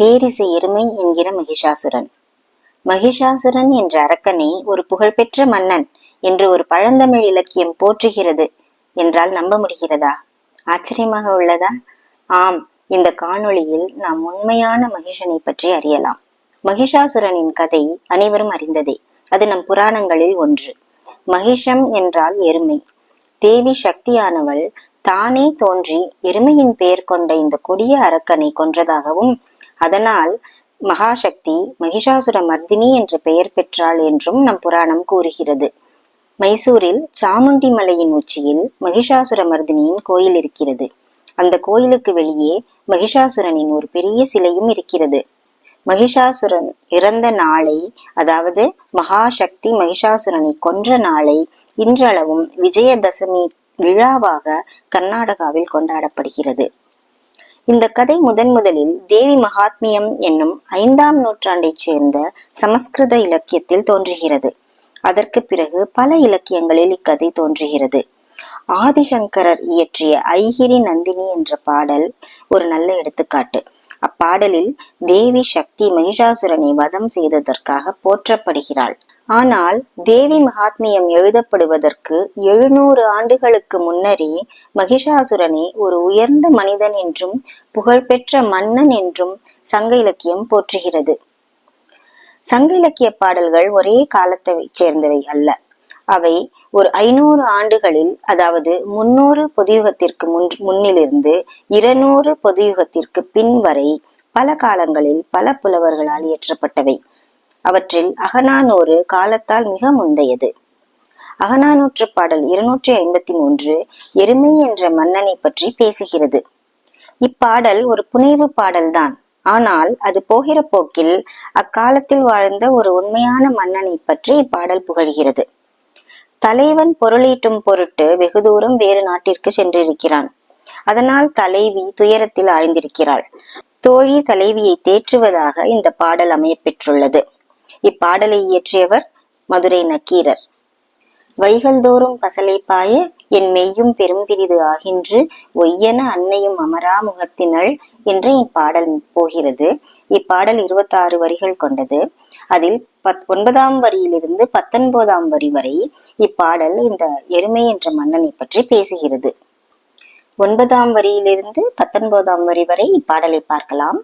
பேரிசை எருமை என்கிற மகிஷாசுரன். மகிஷாசுரன் என்ற அரக்கனை ஒரு புகழ்பெற்ற மன்னன் என்று ஒரு பழந்தமிழ் இலக்கியம் போற்றுகிறது என்றால் நம்ப முடிகிறதா? ஆச்சரியமாக உள்ளதா? ஆம், இந்த காணொளியில் நாம் உண்மையான மகிஷனை பற்றி அறியலாம். மகிஷாசுரனின் கதை அனைவரும் அறிந்ததே. அது நம் புராணங்களில் ஒன்று. மகிஷம் என்றால் எருமை. தேவி சக்தியானவள் தானே தோன்றி எருமையின் பெயர் கொண்ட இந்த கொடிய அரக்கனை கொன்றதாகவும், அதனால் மகாசக்தி மகிஷாசுர மர்தினி என்ற பெயர் பெற்றாள் என்றும் நம் புராணம் கூறுகிறது. மைசூரில் சாமுண்டி மலையின் உச்சியில் மகிஷாசுர மர்தினியின் கோயில் இருக்கிறது. அந்த கோயிலுக்கு வெளியே மகிஷாசுரனின் ஒரு பெரிய சிலையும் இருக்கிறது. மகிஷாசுரன் இறந்த நாளை, அதாவது மகாசக்தி மகிஷாசுரனை கொன்ற நாளை இன்றளவும் விஜயதசமி விழாவாக கர்நாடகாவில் கொண்டாடப்படுகிறது. இந்த கதை முதலில் தேவி மகாத்மியம் என்னும் 5ஆம் நூற்றாண்டைச் சேர்ந்த சமஸ்கிருத இலக்கியத்தில் தோன்றுகிறது. அதற்கு பிறகு பல இலக்கியங்களில் இக்கதை தோன்றுகிறது. ஆதிசங்கரர் இயற்றிய ஐகிரி நந்தினி என்ற பாடல் ஒரு நல்ல எடுத்துக்காட்டு. அப்பாடலில் தேவி சக்தி மகிஷாசுரனை வதம் செய்ததற்காக போற்றப்படுகிறாள். ஆனால் தேவி மகாத்மியம் எழுதப்படுவதற்கு 700 ஆண்டுகளுக்கு முன்னரே மகிஷாசுரனை ஒரு உயர்ந்த மனிதன் என்றும் புகழ்பெற்ற மன்னன் என்றும் சங்க இலக்கியம் போற்றுகிறது. சங்க இலக்கிய பாடல்கள் ஒரே காலத்தை சேர்ந்தவை அல்ல. அவை ஒரு 500 ஆண்டுகளில், அதாவது 300 பொதுயுகத்திற்கு முன்னிலிருந்து 200 பொதுயுகத்திற்கு பின் வரை பல காலங்களில் பல புலவர்களால் இயற்றப்பட்டவை. அவற்றில் அகநானூறு காலத்தால் மிக முந்தையது. அகநானூற்று பாடல் 253 எருமை என்ற மன்னனை பற்றி பேசுகிறது. இப்பாடல் ஒரு புனைவு பாடல்தான். ஆனால் அது போகிற போக்கில் அக்காலத்தில் வாழ்ந்த ஒரு உண்மையான மன்னனை பற்றி இப்பாடல் புகழ்கிறது. தலைவன் பொருளீட்டும் பொருட்டு வெகு தூரம் வேறு நாட்டிற்கு சென்றிருக்கிறான். அதனால் தலைவி துயரத்தில் ஆழ்ந்திருக்கிறாள். தோழி தலைவியை தேற்றுவதாக இந்த பாடல் அமையப்பெற்றுள்ளது. இப்பாடலை இயற்றியவர் மதுரை நக்கீரர். வைகல்தோறும் பசலை பாய என் மெய்யும் பெரும் பிரிது ஆகின்று ஒய்யன அன்னையும் அமரா முகத்தினள் என்று இப்பாடல் போகிறது. இப்பாடல் 26 வரிகள் கொண்டது. அதில் 9ஆம் வரியிலிருந்து 19ஆம் வரி வரை இப்பாடல் இந்த எருமை என்ற மன்னனை பற்றி பேசுகிறது. 9ஆம் வரியிலிருந்து 19ஆம் வரி வரை இப்பாடலை பார்க்கலாம்.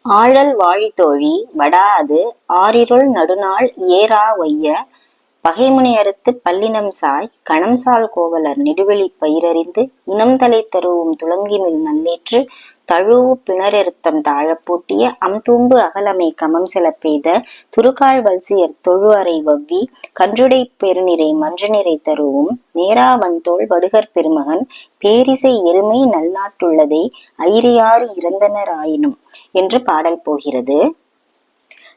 ஆழல் வாழி தோழி வடாது ஆரிருள் நடுநாள் ஏறா ஒய்ய பகைமுனை அறுத்து பல்லினம் சாய் கணம்சால் கோவலர் நெடுவெளி பயிரறிந்து இனம் தலை தருவும் துளங்கிமில் நல்லேற்று தழுவு பிணரெருத்தம் தாழப்பூட்டிய அம்தூம்பு அகலமை கமம் செல பெய்த துருக்காள் வல்சியர் தொழு அறை வவ்வி கன்றுடை பெருநிறை மன்றநிறை தருவும் நேராவன் தோள் வடுகர் பெருமகன் பேரிசை எருமை நல்நாட்டுள்ளதை ஐரியாறு இறந்தனர் ஆயினும் என்று பாடல் போகிறது.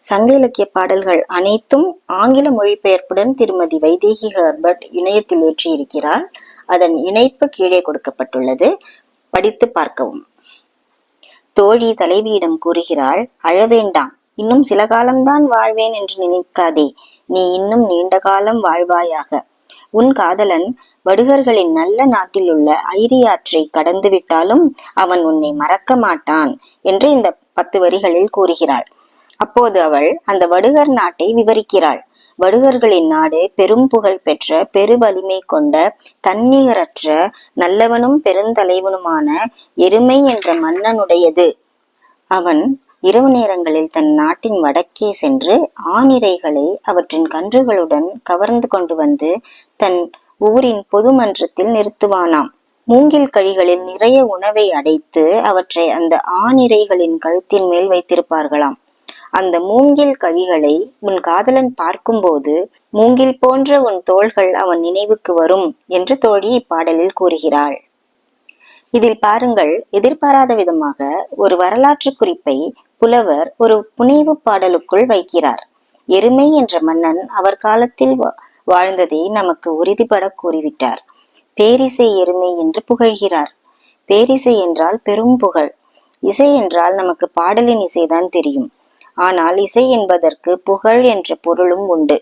சங்க இலக்கிய பாடல்கள் அனைத்தும் ஆங்கில மொழிபெயர்ப்புடன் திருமதி வைதேகி ஹெர்பர்ட் இணையத்தில் ஏற்றியிருக்கிறார். அதன் இணைப்பு கீழே கொடுக்கப்பட்டுள்ளது, படித்து பார்க்கவும். தோழி தலைவியிடம் கூறுகிறாள், அழவேண்டாம், இன்னும் சில காலம்தான் வாழ்வேன் என்று நினைக்காதே, நீ இன்னும் நீண்ட காலம் வாழ்வாயாக. உன் காதலன் வடுகர்களின் நல்ல நாட்டில் உள்ள ஐரியாற்றை கடந்து விட்டாலும் அவன் உன்னை மறக்க மாட்டான் என்று இந்த 10 வரிகளில் கூறுகிறாள். அப்போது அவள் அந்த வடுகர் நாட்டை விவரிக்கிறாள். வடுகர்களின் நாடு பெரும் புகழ் பெற்ற பெரு வலிமை கொண்ட தன்னிகரற்ற நல்லவனும் பெருந்தலைவனுமான எருமை என்ற மன்னனுடையது. அவன் இரவு நேரங்களில் தன் நாட்டின் வடக்கே சென்று ஆணிரைகளை அவற்றின் கன்றுகளுடன் கவர்ந்து கொண்டு வந்து தன் ஊரின் பொது மன்றத்தில் நிறுத்துவானாம். மூங்கில் கழிகளில் நிறைய உணவை அடைத்து அவற்றை அந்த ஆணிரைகளின் கழுத்தின் மேல் வைத்திருப்பார்களாம். அந்த மூங்கில் கழிகளை உன் காதலன் பார்க்கும்போது மூங்கில் போன்ற உன் தோள்கள் அவன் நினைவுக்கு வரும் என்று தோழி இப்பாடலில் கூறுகிறாள். இதில் பாருங்கள், எதிர்பாராத விதமாக ஒரு வரலாற்று குறிப்பை புலவர் ஒரு புனைவு பாடலுக்குள் வைக்கிறார். எருமை என்ற மன்னன் அவர் காலத்தில் வாழ்ந்ததை நமக்கு உறுதிபட கூறிவிட்டார். பேரிசை எருமை என்று புகழ்கிறார். பேரிசை என்றால் பெரும் புகழ். இசை என்றால் நமக்கு பாடலின் இசைதான் தெரியும். ஆனால் இசை என்பதற்கு புகழ் என்ற பொருளும் உண்டு.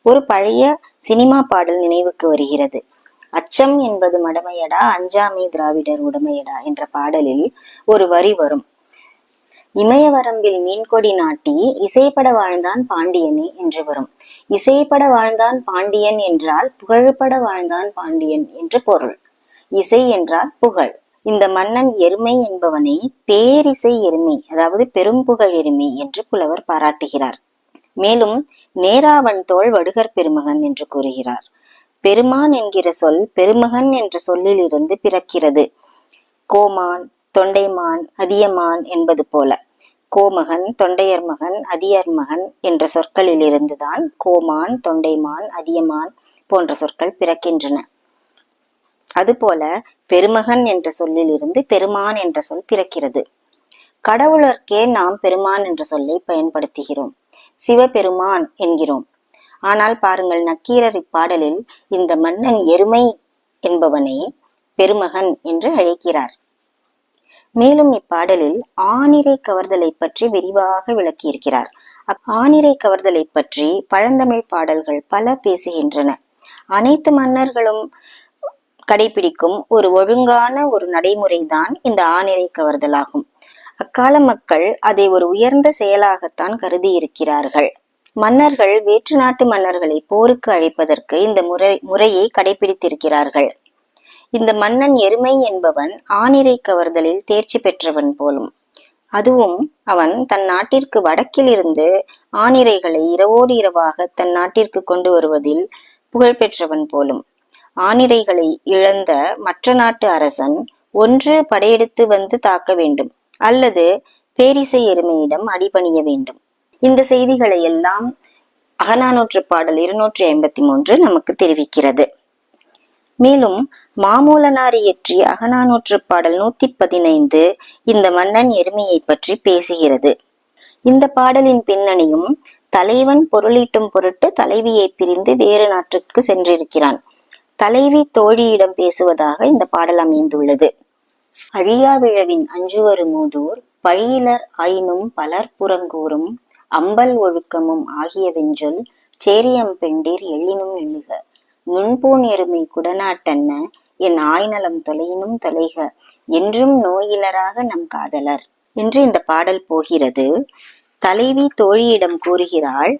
ஒரு பழைய சினிமா பாடல் நினைவுக்கு வருகிறது. அச்சம் என்பது மடமையடா, அஞ்சாமை திராவிடர் உடமையடா என்ற பாடலில் ஒரு வரி வரும். இமயவரம்பில் மீன்கொடி நாட்டி இசைப்பட வாழ்ந்தான் பாண்டியனே என்று வரும். இசைப்பட வாழ்ந்தான் பாண்டியன் என்றால் புகழ்பட வாழ்ந்தான் பாண்டியன் என்று பொருள். இசை என்றால் புகழ். இந்த மன்னன் எருமை என்பவனை பேரிசை எருமை, அதாவது பெரும் புகழ் எருமை என்று புலவர் பாராட்டுகிறார். மேலும் நேராவன் தோள் வடுகர் பெருமகன் என்று கூறுகிறார். பெருமான் என்கிற சொல் பெருமகன் என்ற சொல்லிலிருந்து பிறக்கிறது. கோமான், தொண்டைமான், அதியமான் என்பது போல கோமகன், தொண்டையர் மகன், அதியர் மகன் என்ற சொற்களில் இருந்துதான் கோமான், தொண்டைமான், அதியமான் போன்ற சொற்கள் பிறக்கின்றன. அதுபோல பெருமகன் என்ற சொல்லில் இருந்து பெருமான் என்ற சொல் பிறக்கிறது. கடவுளர்க்கே நாம் பெருமான் என்ற சொல்லை பயன்படுத்துகிறோம், சிவபெருமான் என்கிறோம். ஆனால் பாருங்கள், நக்கீரர் இப்பாடலில் இந்த மன்னன் எருமை என்பவனை பெருமகன் என்று அழைக்கிறார். மேலும் இப்பாடலில் ஆணிரை கவர்தலை பற்றி விரிவாக விளக்கியிருக்கிறார். ஆணிரை கவர்தலை பற்றி பழந்தமிழ் பாடல்கள் பல பேசுகின்றன. அனைத்து மன்னர்களும் கடைபிடிக்கும் ஒரு ஒழுங்கான ஒரு நடைமுறைதான் இந்த ஆணிரை கவர்தலாகும். அக்கால மக்கள் அதை ஒரு உயர்ந்த செயலாகத்தான் கருதி இருக்கிறார்கள். மன்னர்கள் வேற்று நாட்டு மன்னர்களை போருக்கு அழைப்பதற்கு இந்த முறையை கடைபிடித்திருக்கிறார்கள். இந்த மன்னன் எருமை என்பவன் ஆணிரை கவர்தலில் தேர்ச்சி பெற்றவன் போலும். அதுவும் அவன் தன் நாட்டிற்கு வடக்கில் இருந்து ஆணிரைகளை இரவோடு இரவாக தன் நாட்டிற்கு கொண்டு வருவதில் புகழ் பெற்றவன் போலும். ஆணிரைகளை இழந்த மற்ற நாட்டு அரசன் ஒன்று படையெடுத்து வந்து தாக்க வேண்டும், அல்லது பேரிசை எருமையிடம் அடிபணிய வேண்டும். இந்த செய்திகளை எல்லாம் அகநானூற்று பாடல் 253 நமக்கு தெரிவிக்கிறது. மேலும் மாமூலனார் இயற்றிய அகநானூற்று பாடல் 115 இந்த மன்னன் எருமையை பற்றி பேசுகிறது. இந்த பாடலின் பின்னணியும் தலைவன் பொருளீட்டும் பொருட்டு தலைவியை பிரிந்து வேறு நாட்டிற்கு சென்றிருக்கிறான். தலைவி தோழியிடம் பேசுவதாக இந்த பாடல் அமைந்துள்ளது. அழியா விழவின் அஞ்சுவரு மூதூர் பழியிலர் ஆயினும் பலர் புறங்கூறும் அம்பல் ஒழுக்கமும் ஆகிய வெஞ்சொல் சேரியம் பெண்டிர் எள்ளினும் எழுக நுண்பூன் எருமை குடநாட்டன்ன என் ஆய்நலம் தொலையினும் தொலைக என்றும் நோயிலராக நம் காதலர் என்று இந்த பாடல் போகிறது. தலைவி தோழியிடம் கூறுகிறாள்,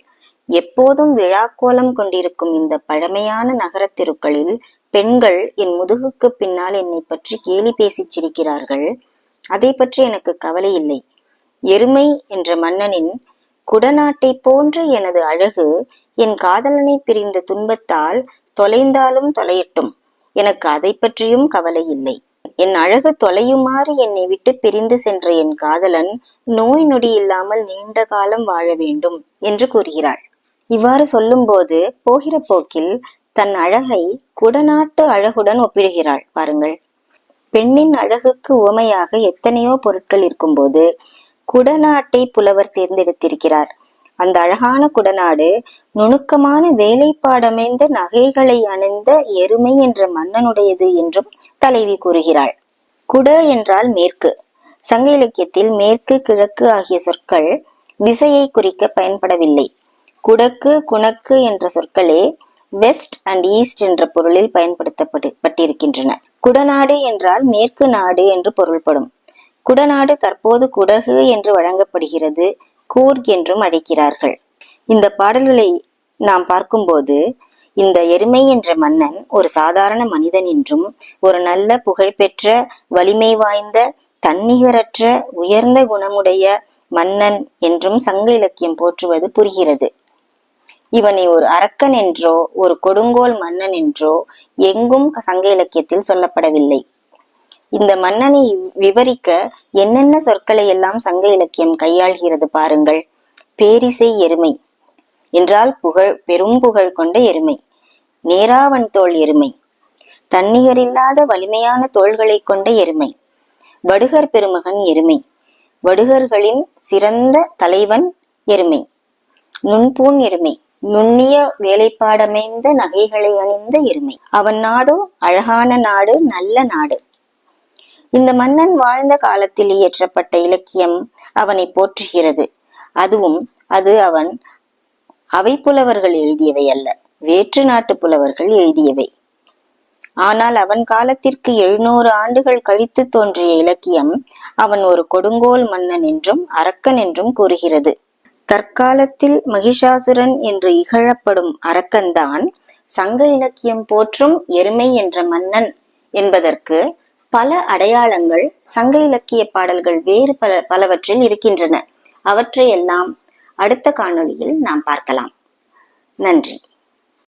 எப்போதும் விழாக்கோலம் கொண்டிருக்கும் இந்த பழமையான நகரத் தெருக்களில் பெண்கள் என் முதுகுக்கு பின்னால் என்னை பற்றி கேலி பேசிச் சிரிக்கிறார்கள். அதை பற்றி எனக்கு கவலை இல்லை. எருமை என்ற மன்னனின் குடநாட்டை போன்ற எனது அழகு என் காதலனை பிரிந்த துன்பத்தால் தொலைந்தாலும் தொலையட்டும், எனக்கு அதை பற்றியும் கவலை இல்லை. என் அழகு தொலையுமாறு என்னை விட்டு பிரிந்து சென்ற என் காதலன் நோய் நொடி இல்லாமல் நீண்ட காலம் வாழ வேண்டும் என்று கூறுகிறாள். இவ்வாறு சொல்லும்போது போகிற போக்கில் தன் அழகை குடநாட்டு அழகுடன் ஒப்பிடுகிறாள். பாருங்கள், பெண்ணின் அழகுக்கு உவமையாக எத்தனையோ பொருட்கள் இருக்கும்போது குடநாட்டை புலவர் தேர்ந்தெடுத்திருக்கிறார். அந்த அழகான குடநாடு நுணுக்கமான வேலைப்பாடமைந்த நகைகளை அணிந்த எருமை என்ற மன்னனுடையது என்றும் தலைவி கூறுகிறாள். குட என்றால் மேற்கு. சங்க இலக்கியத்தில் மேற்கு, கிழக்கு ஆகிய சொற்கள் திசையை குறிக்க பயன்படவில்லை. குடக்கு, குணக்கு என்ற சொற்களே வெஸ்ட் அண்ட் ஈஸ்ட் என்ற பொருளில் பயன்படுத்தப்பட்டிருக்கின்றன. குடநாடு என்றால் மேற்கு நாடு என்று பொருள்படும். குடநாடு தற்போது குடகு என்று வழங்கப்படுகிறது, கூர்க் என்றும் அழைக்கிறார்கள். இந்த பாடல்களை நாம் பார்க்கும்போது இந்த எருமை என்ற மன்னன் ஒரு சாதாரண மனிதன் என்றும் ஒரு நல்ல புகழ்பெற்ற வலிமை வாய்ந்த தன்னிகரற்ற உயர்ந்த குணமுடைய மன்னன் என்றும் சங்க இலக்கியம் போற்றுவது புரிகிறது. இவனை ஒரு அரக்கன் என்றோ ஒரு கொடுங்கோல் மன்னன் என்றோ எங்கும் சங்க இலக்கியத்தில் சொல்லப்படவில்லை. இந்த மன்னனை விவரிக்க என்னென்ன சொற்களை எல்லாம் சங்க இலக்கியம் கையாள்கிறது பாருங்கள். பேரிசை எருமை என்றால் பெரும் புகழ் கொண்ட எருமை. நேராவன் தோள் எருமை, தன்னிகரில்லாத வலிமையான தோள்களை கொண்ட எருமை. வடுகர் பெருமகன் எருமை, வடுகர்களின் சிறந்த தலைவன் எருமை. நுண்பூன் எருமை, நுண்ணிய வேலைப்பாடமைந்த நகைகளை அணிந்த எருமை. அவன் நாடோ அழகான நாடு, நல்ல நாடு. இந்த மன்னன் வாழ்ந்த காலத்தில் இயற்றப்பட்ட இலக்கியம் அவனை போற்றுகிறது. அதுவும் அது அவன் அவை புலவர்கள் எழுதியவை அல்ல, வேற்று நாட்டு புலவர்கள் எழுதியவை. ஆனால் அவன் காலத்திற்கு 700 ஆண்டுகள் கழித்து தோன்றிய இலக்கியம் அவன் ஒரு கொடுங்கோல் மன்னன் என்றும் அரக்கன் என்றும் கூறுகிறது. தற்காலத்தில் மகிஷாசுரன் என்று இகழப்படும் அரக்கன்தான் சங்க இலக்கியம் போற்றும் எருமை என்ற மன்னன் என்பதற்கு பல அடையாளங்கள் சங்க இலக்கிய பாடல்கள் வேறு பலவற்றில் இருக்கின்றன. அவற்றையெல்லாம் அடுத்த காணொளியில் நாம் பார்க்கலாம். நன்றி.